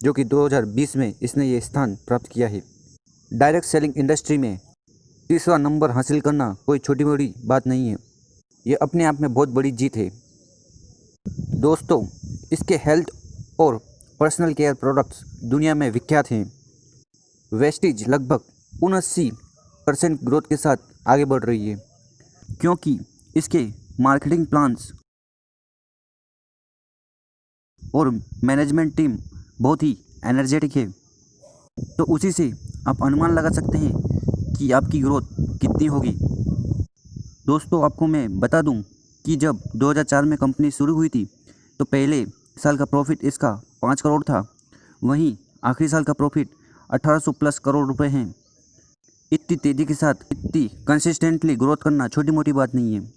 जो कि 2020 में इसने ये स्थान प्राप्त किया है। डायरेक्ट सेलिंग इंडस्ट्री में तीसरा नंबर हासिल करना कोई छोटी बड़ी बात नहीं है, ये अपने आप में बहुत बड़ी जीत है। दोस्तों, इसके हेल्थ और पर्सनल केयर प्रोडक्ट्स दुनिया में विख्यात हैं। वेस्टीज लगभग 79% ग्रोथ के साथ आगे बढ़ रही है, क्योंकि इसके मार्केटिंग प्लान्स और मैनेजमेंट टीम बहुत ही एनर्जेटिक है। तो उसी से आप अनुमान लगा सकते हैं कि आपकी ग्रोथ कितनी होगी। दोस्तों, आपको मैं बता दूं कि जब 2004 में कंपनी शुरू हुई थी तो पहले साल का प्रॉफिट इसका 5 करोड़ था, वहीं आखिरी साल का प्रॉफिट 1800 प्लस करोड़ रुपए हैं। इतनी तेज़ी के साथ इतनी कंसिस्टेंटली ग्रोथ करना छोटी मोटी बात नहीं है।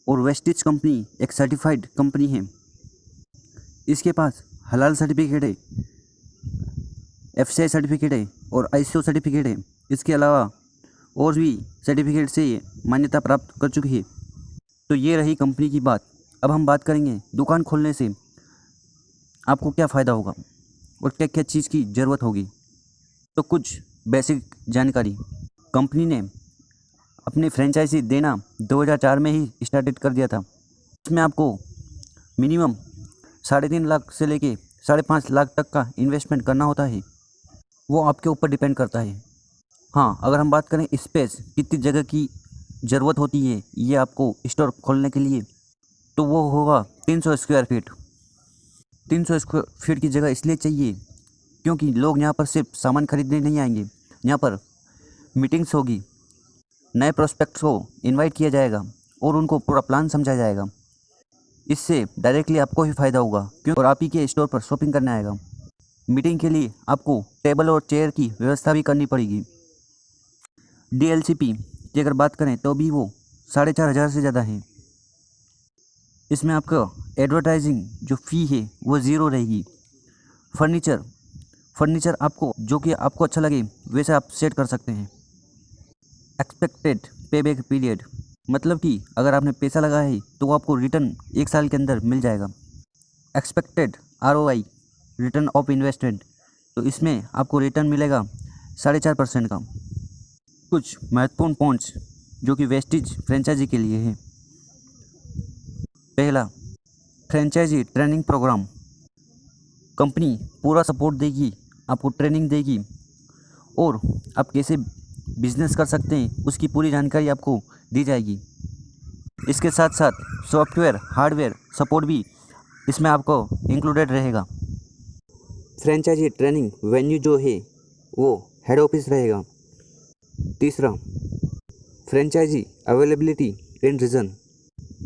और वेस्टीज कंपनी एक सर्टिफाइड कंपनी है। इसके पास हलाल सर्टिफिकेट है, FCI सर्टिफिकेट है और ISO सर्टिफिकेट है। इसके अलावा और भी सर्टिफिकेट से ये मान्यता प्राप्त कर चुकी है। तो ये रही कंपनी की बात। अब हम बात करेंगे दुकान खोलने से आपको क्या फ़ायदा होगा और क्या क्या चीज़ की ज़रूरत होगी। तो कुछ बेसिक जानकारी। कंपनी ने अपनी फ्रेंचाइजी देना 2004 में ही स्टार्टेड कर दिया था। इसमें आपको मिनिमम 3.5 लाख से लेके 5.5 लाख तक का इन्वेस्टमेंट करना होता है। वो आपके ऊपर डिपेंड करता है। हाँ, अगर हम बात करें स्पेस, कितनी जगह की ज़रूरत होती है ये आपको स्टोर खोलने के लिए, तो वो होगा 300 स्क्वायर फीट। 300 स्क्वायर फीट की जगह इसलिए चाहिए क्योंकि लोग यहाँ पर सिर्फ सामान खरीदने नहीं आएंगे, यहाँ पर मीटिंग्स होगी, नए प्रोस्पेक्ट्स को इनवाइट किया जाएगा और उनको पूरा प्लान समझाया जाएगा। इससे डायरेक्टली आपको ही फ़ायदा होगा क्योंकि और आप ही के स्टोर पर शॉपिंग करने आएगा। मीटिंग के लिए आपको टेबल और चेयर की व्यवस्था भी करनी पड़ेगी। DLCP की अगर बात करें तो भी वो 4,500 से ज़्यादा है। इसमें आपका एडवर्टाइजिंग जो फ़ी है वो ज़ीरो रहेगी। फर्नीचर आपको जो कि आपको अच्छा लगे वैसे आप सेट कर सकते हैं। एक्सपेक्टेड पेबैक पीरियड, मतलब कि अगर आपने पैसा लगाया है तो वो आपको रिटर्न 1 साल के अंदर मिल जाएगा। Expected ROI, return of investment, तो इसमें आपको रिटर्न मिलेगा 4.5% का। कुछ महत्वपूर्ण पॉइंट्स जो कि वेस्टीज फ्रेंचाइजी के लिए है। पहला, फ्रेंचाइजी ट्रेनिंग प्रोग्राम। कंपनी पूरा सपोर्ट देगी, आपको ट्रेनिंग देगी और आप कैसे बिजनेस कर सकते हैं उसकी पूरी जानकारी आपको दी जाएगी। इसके साथ साथ सॉफ्टवेयर हार्डवेयर सपोर्ट भी इसमें आपको इंक्लूडेड रहेगा। फ्रेंचाइजी ट्रेनिंग वेन्यू जो है वो हेड ऑफिस रहेगा। तीसरा, फ्रेंचाइजी अवेलेबिलिटी एंड रीजन,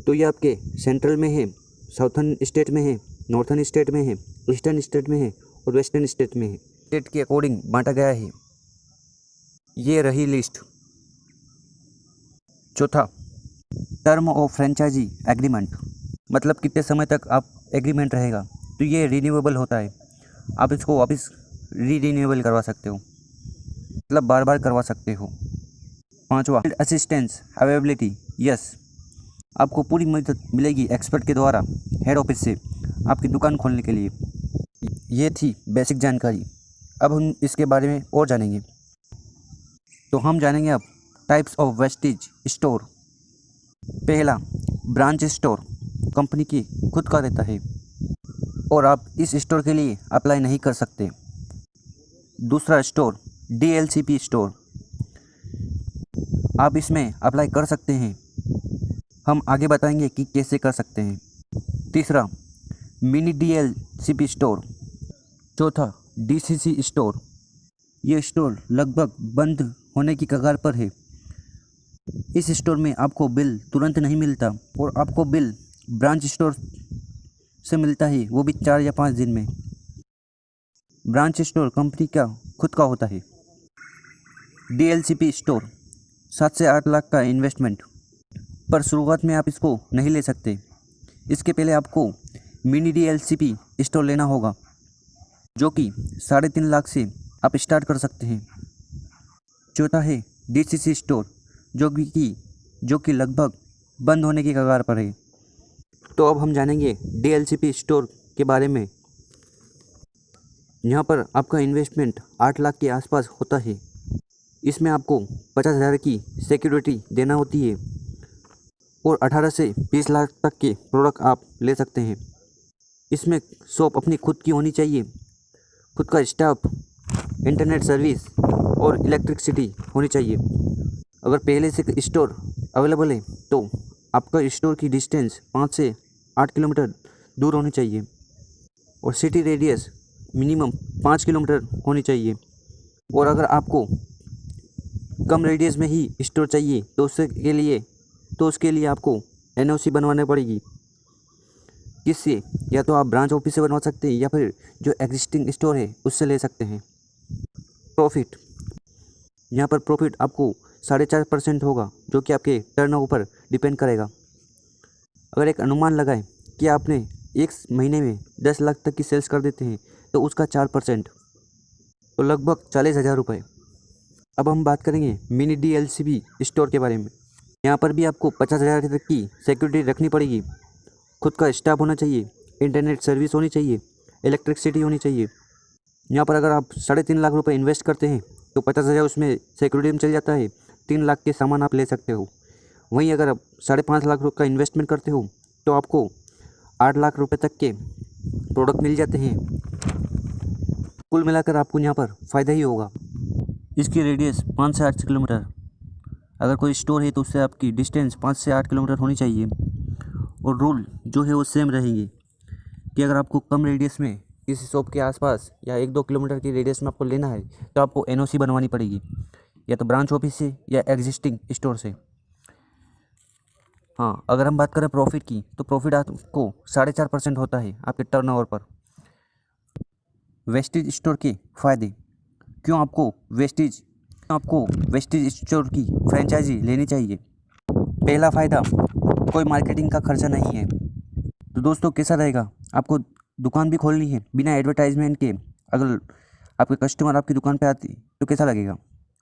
तो ये आपके सेंट्रल में है, साउथर्न स्टेट में है, नॉर्थर्न स्टेट में है, ईस्टर्न स्टेट में है और वेस्टर्न स्टेट में है। स्टेट के अकॉर्डिंग बांटा गया है। ये रही लिस्ट। चौथा, टर्म ऑफ फ्रेंचाइजी एग्रीमेंट, मतलब कितने समय तक आप एग्रीमेंट रहेगा, तो ये रिन्यूएबल होता है। आप इसको वापस रिन्यूएबल करवा सकते हो, मतलब बार बार करवा सकते हो। पांचवा, असिस्टेंस अवेलेबिलिटी, यस, आपको पूरी मदद मिलेगी एक्सपर्ट के द्वारा हेड ऑफिस से आपकी दुकान खोलने के लिए। ये थी बेसिक जानकारी। अब हम इसके बारे में और जानेंगे। तो हम जानेंगे अब टाइप्स ऑफ वेस्टीज स्टोर। पहला, ब्रांच स्टोर, कंपनी की खुद का रहता है और आप इस स्टोर के लिए अप्लाई नहीं कर सकते। दूसरा स्टोर, DLCP स्टोर, आप इसमें अप्लाई कर सकते हैं। हम आगे बताएंगे कि कैसे कर सकते हैं। तीसरा, मिनी DLCP स्टोर। चौथा, DCC स्टोर, ये स्टोर लगभग बंद होने की कगार पर है। इस स्टोर में आपको बिल तुरंत नहीं मिलता और आपको बिल ब्रांच स्टोर से मिलता है, वो भी 4 या 5 दिन में। ब्रांच स्टोर कंपनी का खुद का होता है। DLCP स्टोर 7 से 8 लाख का इन्वेस्टमेंट, पर शुरुआत में आप इसको नहीं ले सकते। इसके पहले आपको मिनी DLCP स्टोर लेना होगा जो कि 3.5 लाख से आप स्टार्ट कर सकते हैं। चौथा है DCC स्टोर जो कि लगभग बंद होने की कगार पर है। तो अब हम जानेंगे DLCP स्टोर के बारे में। यहाँ पर आपका इन्वेस्टमेंट 8 लाख के आसपास होता है। इसमें आपको 50,000 की सिक्योरिटी देना होती है और 18 से 20 लाख तक के प्रोडक्ट आप ले सकते हैं। इसमें शॉप अपनी खुद की होनी चाहिए, खुद का स्टाफ, इंटरनेट सर्विस और इलेक्ट्रिसिटी होनी चाहिए। अगर पहले से स्टोर अवेलेबल है तो आपका स्टोर की डिस्टेंस 5 से 8 किलोमीटर दूर होनी चाहिए और सिटी रेडियस मिनिमम 5 किलोमीटर होनी चाहिए। और अगर आपको कम रेडियस में ही स्टोर चाहिए तो उसके लिए आपको एनओसी बनवानी पड़ेगी। किससे? या तो आप ब्रांच ऑफिस से बनवा सकते हैं या फिर जो एग्जिस्टिंग स्टोर है उससे ले सकते हैं। प्रॉफिट, यहाँ पर प्रॉफिट आपको 4.5% होगा, जो कि आपके टर्नओवर पर डिपेंड करेगा। अगर एक अनुमान लगाएं कि आपने एक महीने में 10 लाख तक की सेल्स कर देते हैं तो उसका 4% तो लगभग 40,000 रुपये। अब हम बात करेंगे मिनी DLCB स्टोर के बारे में। यहाँ पर भी आपको 50,000 तक की सिक्योरिटी रखनी पड़ेगी, खुद का स्टाफ होना चाहिए, इंटरनेट सर्विस होनी चाहिए, इलेक्ट्रिसिटी होनी चाहिए। यहाँ पर अगर आप 3.5 लाख रुपए इन्वेस्ट करते हैं तो 50,000 उसमें सिक्योरिटी में चल जाता है, 3 लाख के सामान आप ले सकते हो। वहीं अगर आप 5.5 लाख रुपये का इन्वेस्टमेंट करते हो तो आपको 8 लाख रुपए तक के प्रोडक्ट मिल जाते हैं। कुल मिलाकर आपको यहाँ पर फ़ायदा ही होगा। इसकी रेडियस 5 से 8 किलोमीटर, अगर कोई स्टोर है तो उससे आपकी डिस्टेंस 5 से 8 किलोमीटर होनी चाहिए। और रूल जो है वो सेम रहेंगे कि अगर आपको कम रेडियस में किसी शॉप के आसपास या 1-2 किलोमीटर की रेडियस में आपको लेना है तो आपको एनओसी बनवानी पड़ेगी, या तो ब्रांच ऑफिस से या एग्जिस्टिंग स्टोर से। हाँ, अगर हम बात करें प्रॉफिट की तो प्रॉफिट आपको 4.5% होता है आपके टर्नओवर पर। वेस्टेज स्टोर के फ़ायदे, क्यों आपको वेस्टेज स्टोर की फ्रेंचाइजी लेनी चाहिए? पहला फ़ायदा, कोई मार्केटिंग का खर्चा नहीं है। तो दोस्तों कैसा रहेगा? आपको दुकान भी खोलनी है बिना एडवर्टाइजमेंट के, अगर आपके कस्टमर आपकी दुकान पे आते तो कैसा लगेगा?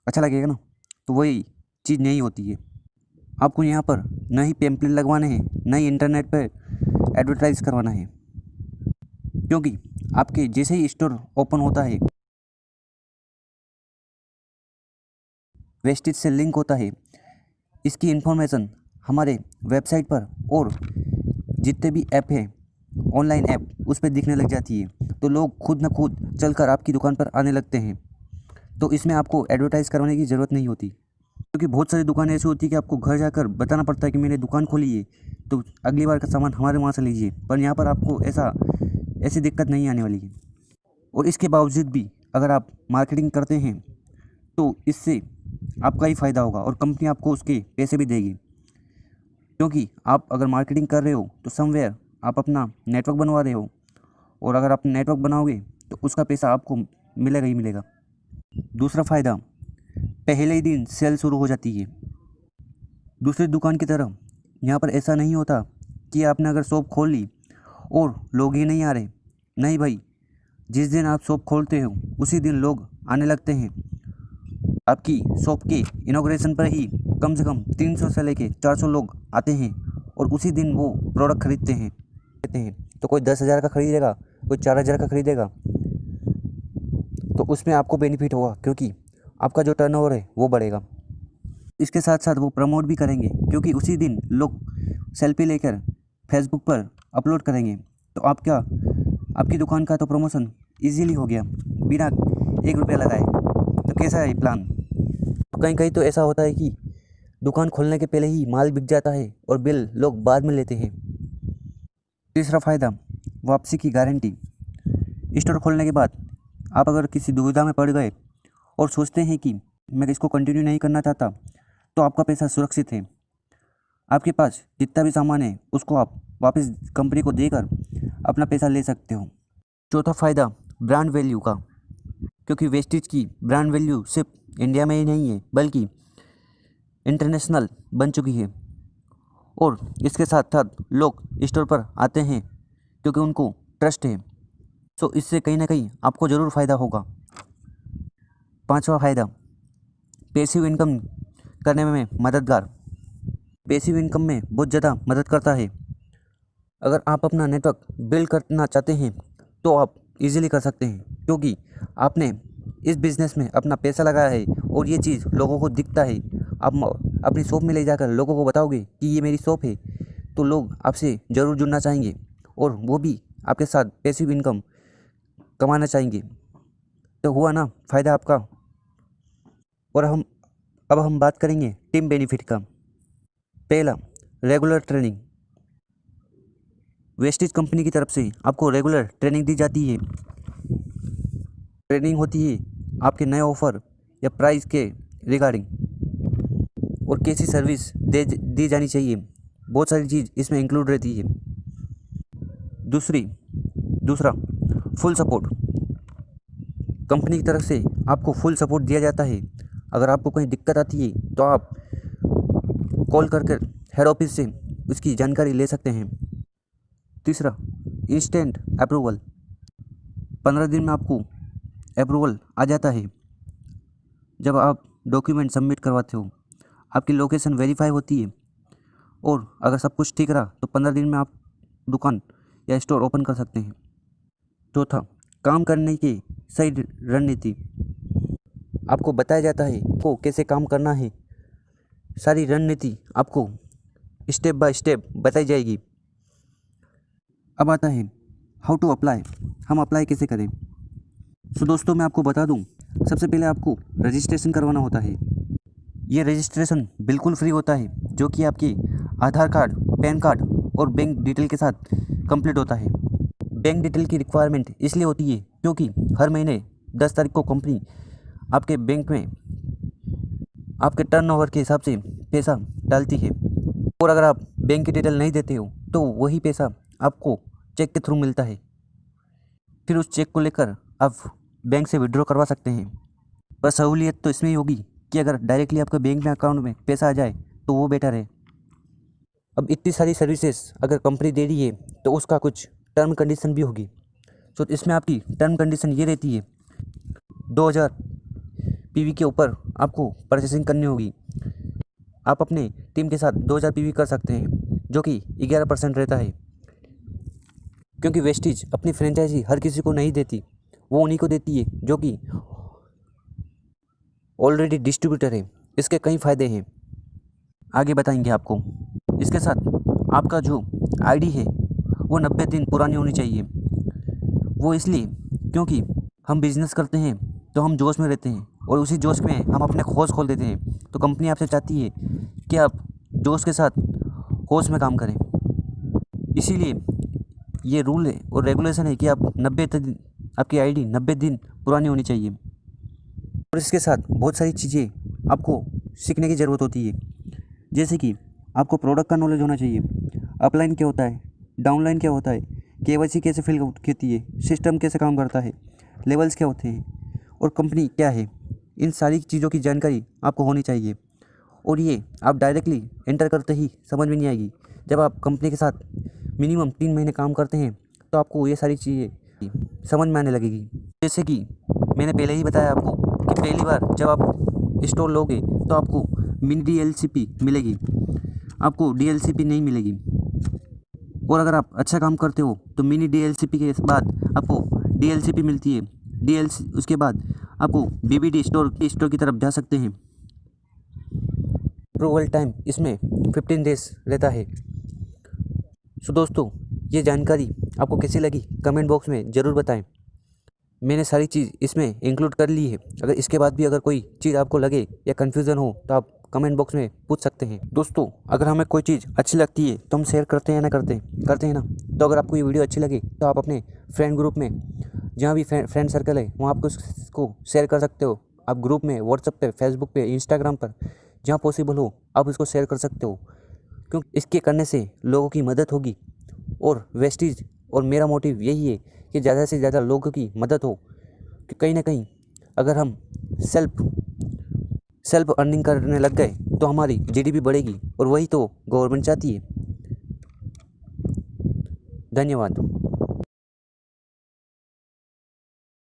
अच्छा लगेगा ना? तो वही चीज़ नहीं होती है। आपको यहाँ पर न ही पैम्पलेट लगवाने हैं, न ही इंटरनेट पर एडवर्टाइज करवाना है, क्योंकि आपके जैसे ही स्टोर ओपन होता है वेस्टेज से लिंक होता है, इसकी इन्फॉर्मेशन हमारे वेबसाइट पर और जितने भी ऐप हैं ऑनलाइन ऐप उस पर दिखने लग जाती है, तो लोग खुद न खुद चलकर आपकी दुकान पर आने लगते हैं। तो इसमें आपको एडवर्टाइज़ करवाने की ज़रूरत नहीं होती, क्योंकि बहुत सारी दुकानें ऐसी होती है कि आपको घर जाकर बताना पड़ता है कि मैंने दुकान खोली है तो अगली बार का सामान हमारे वहाँ से लीजिए। पर यहाँ पर आपको ऐसी दिक्कत नहीं आने वाली है। और इसके बावजूद भी अगर आप मार्केटिंग करते हैं तो इससे आपका ही फ़ायदा होगा और कंपनी आपको उसके पैसे भी देगी, क्योंकि आप अगर मार्केटिंग कर रहे हो तो समवेयर आप अपना नेटवर्क बनवा रहे हो, और अगर आप नेटवर्क बनाओगे तो उसका पैसा आपको मिलेगा ही मिलेगा। दूसरा फ़ायदा, पहले ही दिन सेल शुरू हो जाती है। दूसरी दुकान की तरह यहाँ पर ऐसा नहीं होता कि आपने अगर शॉप खोल ली और लोग ही नहीं आ रहे। नहीं भाई, जिस दिन आप शॉप खोलते हो उसी दिन लोग आने लगते हैं। आपकी शॉप के इनॉग्रेशन पर ही कम से कम 300 से लेके 400 लोग आते हैं और उसी दिन वो प्रोडक्ट खरीदते हैं। तो कोई 10,000 का खरीदेगा, कोई 4,000 का खरीदेगा, तो उसमें आपको बेनिफिट होगा, क्योंकि आपका जो टर्नओवर है वो बढ़ेगा। इसके साथ साथ वो प्रमोट भी करेंगे, क्योंकि उसी दिन लोग सेल्फी लेकर फेसबुक पर अपलोड करेंगे। तो आपकी दुकान का तो प्रमोशन इजीली हो गया बिना 1 रुपया लगाए। तो कैसा है प्लान? तो कहीं तो ऐसा होता है कि दुकान खोलने के पहले ही माल बिक जाता है और बिल लोग बाद में लेते हैं। तीसरा फ़ायदा, वापसी की गारंटी। स्टोर खोलने के बाद आप अगर किसी दुविधा में पड़ गए और सोचते हैं कि मैं इसको कंटिन्यू नहीं करना चाहता, तो आपका पैसा सुरक्षित है। आपके पास जितना भी सामान है उसको आप वापस कंपनी को देकर अपना पैसा ले सकते हो। चौथा फ़ायदा, ब्रांड वैल्यू का, क्योंकि वेस्टेज की ब्रांड वैल्यू सिर्फ इंडिया में ही नहीं है बल्कि इंटरनेशनल बन चुकी है। और इसके साथ साथ लोग स्टोर पर आते हैं क्योंकि उनको ट्रस्ट है। तो इससे कहीं ना कहीं आपको ज़रूर फ़ायदा होगा। पांचवा फ़ायदा, पैसिव इनकम करने में मददगार। पैसिव इनकम में बहुत ज़्यादा मदद करता है। अगर आप अपना नेटवर्क बिल्ड करना चाहते हैं तो आप इजीली कर सकते हैं, क्योंकि आपने इस बिज़नेस में अपना पैसा लगाया है और ये चीज़ लोगों को दिखता है। आप अपनी शॉप में ले जाकर लोगों को बताओगे कि ये मेरी शॉप है, तो लोग आपसे ज़रूर जुड़ना चाहेंगे और वो भी आपके साथ पैसिव इनकम कमाना चाहेंगे। तो हुआ ना फ़ायदा आपका। और अब हम बात करेंगे टीम बेनिफिट का। पहला, रेगुलर ट्रेनिंग। वेस्टेज कंपनी की तरफ से आपको रेगुलर ट्रेनिंग दी जाती है। ट्रेनिंग होती है आपके नए ऑफ़र या प्राइस के रिगार्डिंग और कैसी सर्विस दी जानी चाहिए। बहुत सारी चीज़ इसमें इंक्लूड रहती है। दूसरा, फुल सपोर्ट। कंपनी की तरफ से आपको फुल सपोर्ट दिया जाता है। अगर आपको कहीं दिक्कत आती है तो आप कॉल करके हेड ऑफिस से उसकी जानकारी ले सकते हैं। तीसरा, इंस्टेंट अप्रूवल। 15 दिन में आपको अप्रूवल आ जाता है। जब आप डॉक्यूमेंट सबमिट करवाते हो, आपकी लोकेशन वेरीफाई होती है और अगर सब कुछ ठीक रहा तो 15 दिन में आप दुकान या स्टोर ओपन कर सकते हैं। चौथा, काम करने की सही रणनीति। आपको बताया जाता है को कैसे काम करना है। सारी रणनीति आपको स्टेप बाय स्टेप बताई जाएगी। अब आता है हाउ टू अप्लाई। हम अप्लाई कैसे करें। सो दोस्तों, मैं आपको बता दूं, सबसे पहले आपको रजिस्ट्रेशन करवाना होता है। ये रजिस्ट्रेशन बिल्कुल फ्री होता है, जो कि आपके आधार कार्ड, पैन कार्ड और बैंक डिटेल के साथ कंप्लीट होता है। बैंक डिटेल की रिक्वायरमेंट इसलिए होती है क्योंकि हर महीने 10 तारीख को कंपनी आपके बैंक में आपके टर्नओवर के हिसाब से पैसा डालती है और अगर आप बैंक की डिटेल नहीं देते हो तो वही पैसा आपको चेक के थ्रू मिलता है। फिर उस चेक को लेकर आप बैंक से विड्रॉ करवा सकते हैं। पर सहूलियत तो इसमें ही होगी कि अगर डायरेक्टली आपके बैंक में अकाउंट में पैसा आ जाए तो वो बेटर है। अब इतनी सारी सर्विसेज अगर कंपनी दे रही है तो उसका कुछ टर्म कंडीशन भी होगी। तो इसमें आपकी टर्म कंडीशन ये रहती है, 2000 पीवी के ऊपर आपको परचेसिंग करनी होगी। आप अपने टीम के साथ 2000 पीवी कर सकते हैं, जो कि 11% रहता है। क्योंकि वेस्टेज अपनी फ्रेंचाइजी हर किसी को नहीं देती, वो उन्हीं को देती है जो कि ऑलरेडी डिस्ट्रीब्यूटर है। इसके कई फ़ायदे हैं, आगे बताएंगे आपको। इसके साथ आपका जो आईडी है वो 90 दिन पुरानी होनी चाहिए। वो इसलिए क्योंकि हम बिज़नेस करते हैं तो हम जोश में रहते हैं और उसी जोश में हम अपने खोज खोल देते हैं। तो कंपनी आपसे चाहती है कि आप जोश के साथ होश में काम करें। इसीलिए ये रूल है और रेगुलेशन है कि आप 90 दिन आपकी आईडी 90 दिन पुरानी होनी चाहिए। और इसके साथ बहुत सारी चीज़ें आपको सीखने की ज़रूरत होती है, जैसे कि आपको प्रोडक्ट का नॉलेज होना चाहिए, अपलाइन क्या होता है, डाउनलाइन क्या होता है, केवाईसी कैसे फिल होती है, सिस्टम कैसे काम करता है, लेवल्स क्या होते हैं और कंपनी क्या है। इन सारी चीज़ों की जानकारी आपको होनी चाहिए और ये आप डायरेक्टली एंटर करते ही समझ में नहीं आएगी। जब आप कंपनी के साथ मिनिमम 3 महीने काम करते हैं तो आपको ये सारी चीज़ें समझ में आने लगेगी। जैसे कि मैंने पहले ही बताया आपको कि पहली बार जब आप स्टोर लोगे तो आपको मिनी DLCP मिलेगी, आपको DLCP नहीं मिलेगी। और अगर आप अच्छा काम करते हो तो मिनी DLCP के बाद आपको DLCP मिलती है। उसके बाद आपको BBD स्टोर की तरफ जा सकते हैं। अप्रूवल टाइम इसमें 15 डेज रहता है। सो दोस्तों, ये जानकारी आपको कैसी लगी कमेंट बॉक्स में ज़रूर बताएं। मैंने सारी चीज़ इसमें इंक्लूड कर ली है। अगर इसके बाद भी अगर कोई चीज़ आपको लगे या कन्फ्यूज़न हो तो आप कमेंट बॉक्स में पूछ सकते हैं। दोस्तों, अगर हमें कोई चीज़ अच्छी लगती है तो हम शेयर करते हैं ना करते हैं ना। तो अगर आपको ये वीडियो अच्छी लगे तो आप अपने फ्रेंड ग्रुप में, जहाँ भी फ्रेंड सर्कल है वहाँ आप उसको शेयर कर सकते हो। आप ग्रुप में व्हाट्सएप पे, फेसबुक पे, इंस्टाग्राम पर, जहाँ पॉसिबल हो आप उसको शेयर कर सकते हो, क्योंकि इसके करने से लोगों की मदद होगी। और वेस्टेज और मेरा मोटिव यही है कि ज़्यादा से ज़्यादा लोगों की मदद हो, कि कहीं ना कहीं अगर हम सेल्फ अर्निंग करने लग गए तो हमारी GDP बढ़ेगी और वही तो गवर्नमेंट चाहती है। धन्यवाद।